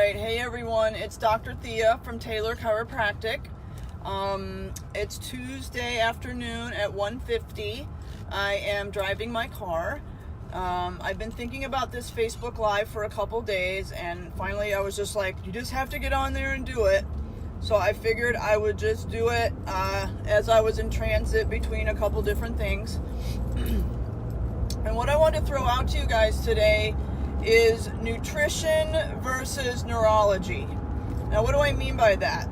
right, hey everyone, it's Dr. Thea from Taylor Chiropractic. It's Tuesday afternoon at 1:50. I am driving my car. I've been thinking about this Facebook Live for a couple days, and finally I was just like, you just have to get on there and do it. So I figured I would just do it as I was in transit between a couple different things. And what I want to throw out to you guys today is nutrition versus neurology. Now, what do I mean by that?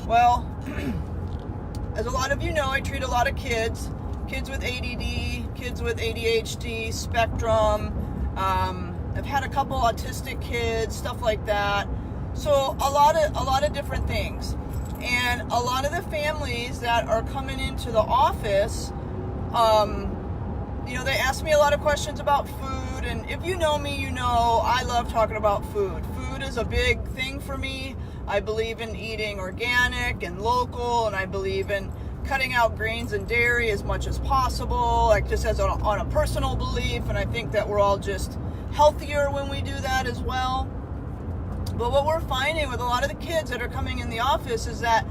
Well, as a lot of you know, I treat a lot of kids with ADD, kids with ADHD, spectrum. I've had a couple autistic kids, stuff like that. So a lot of different things. And a lot of the families that are coming into the office, they ask me a lot of questions about food, and if you know me, you know I love talking about food. Food is a big thing for me. I believe in eating organic and local, and I believe in cutting out grains and dairy as much as possible, like just as on a personal belief, and I think that we're all just healthier when we do that as well. But what we're finding with a lot of the kids that are coming in the office is that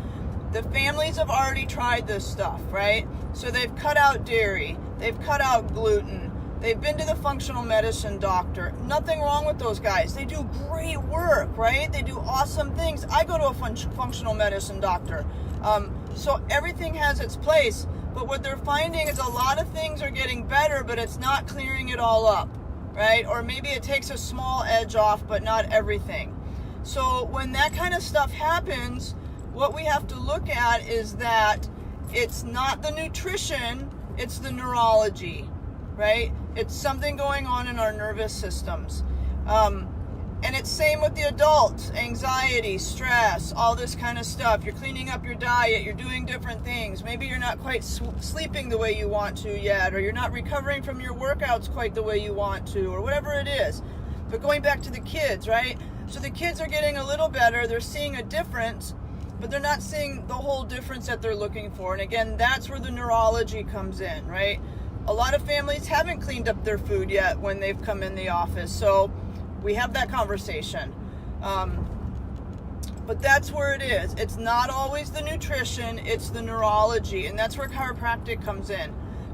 the families have already tried this stuff, right? So they've cut out dairy, they've cut out gluten, they've been to the functional medicine doctor. Nothing wrong with those guys. They do great work, right? They do awesome things. I go to a functional medicine doctor. So everything has its place. But what they're finding is a lot of things are getting better, but it's not clearing it all up, right? Or maybe it takes a small edge off, but not everything. So when that kind of stuff happens, what we have to look at is that it's not the nutrition, it's the neurology, right? It's something going on in our nervous systems. And it's same with the adults, anxiety, stress, all this kind of stuff. You're cleaning up your diet, you're doing different things. Maybe you're not quite sleeping the way you want to yet, or you're not recovering from your workouts quite the way you want to, or whatever it is. But going back to the kids, right? So the kids are getting a little better, they're seeing a difference, but they're not seeing the whole difference that they're looking for. And again, that's where the neurology comes in, right? A lot of families haven't cleaned up their food yet when they've come in the office. So we have that conversation. But that's where it is. It's not always the nutrition, it's the neurology. And that's where chiropractic comes in.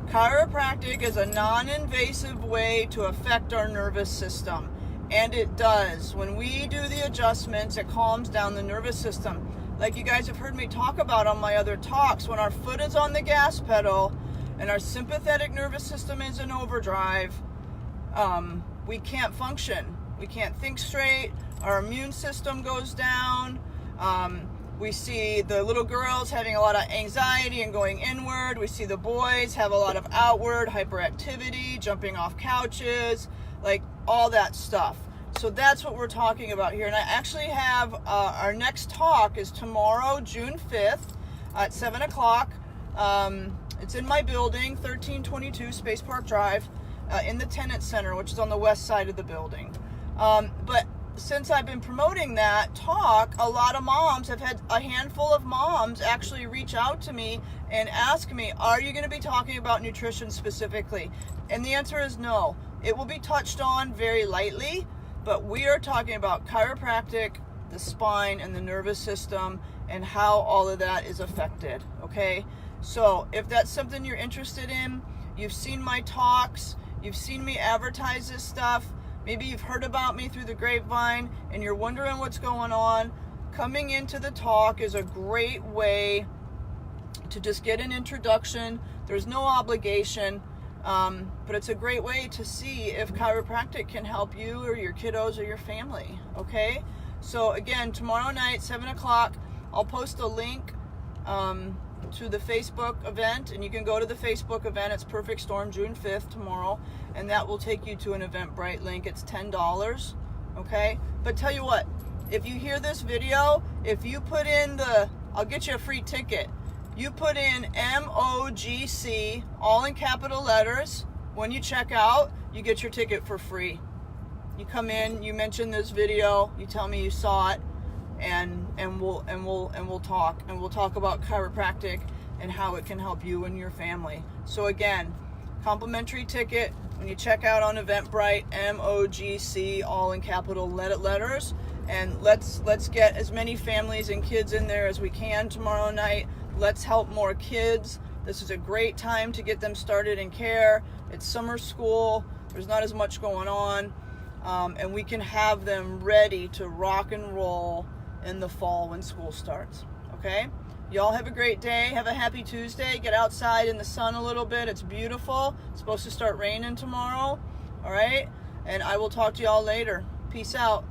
Chiropractic is a non-invasive way to affect our nervous system. And it does. When we do the adjustments, it calms down the nervous system. Like you guys have heard me talk about on my other talks, when our foot is on the gas pedal and our sympathetic nervous system is in overdrive, we can't function. We can't think straight. Our immune system goes down. We see the little girls having a lot of anxiety and going inward. We see the boys have a lot of outward hyperactivity, jumping off couches, like all that stuff. So that's what we're talking about here. And I actually have our next talk is tomorrow, June 5th at 7 o'clock. It's in my building, 1322 Space Park Drive, in the Tenant Center, which is on the west side of the building. But since I've been promoting that talk, a lot of moms have had a handful of moms actually reach out to me and ask me, are you going to be talking about nutrition specifically? And the answer is no. It will be touched on very lightly, but we are talking about chiropractic, the spine, and the nervous system, and how all of that is affected, okay? So if that's something you're interested in, you've seen my talks, you've seen me advertise this stuff, maybe you've heard about me through the grapevine, and you're wondering what's going on, coming into the talk is a great way to just get an introduction. There's no obligation. But it's a great way to see if chiropractic can help you or your kiddos or your family, okay? So again, tomorrow night, 7 o'clock, I'll post a link to the Facebook event, and you can go to the Facebook event. It's Perfect Storm, June 5th, tomorrow, and that will take you to an Eventbrite link. It's $10, okay? But tell you what, if you hear this video, if you put in I'll get you a free ticket. You put in MOGC, all in capital letters. When you check out, you get your ticket for free. You come in, you mention this video, you tell me you saw it, and we'll talk. And we'll talk about chiropractic and how it can help you and your family. So again, complimentary ticket. When you check out on Eventbrite, MOGC, all in capital letters, And let's get as many families and kids in there as we can tomorrow night. Let's help more kids. This is a great time to get them started in care. It's summer school. There's not as much going on. And we can have them ready to rock and roll in the fall when school starts. Okay? Y'all have a great day. Have a happy Tuesday. Get outside in the sun a little bit. It's beautiful. It's supposed to start raining tomorrow. All right? And I will talk to y'all later. Peace out.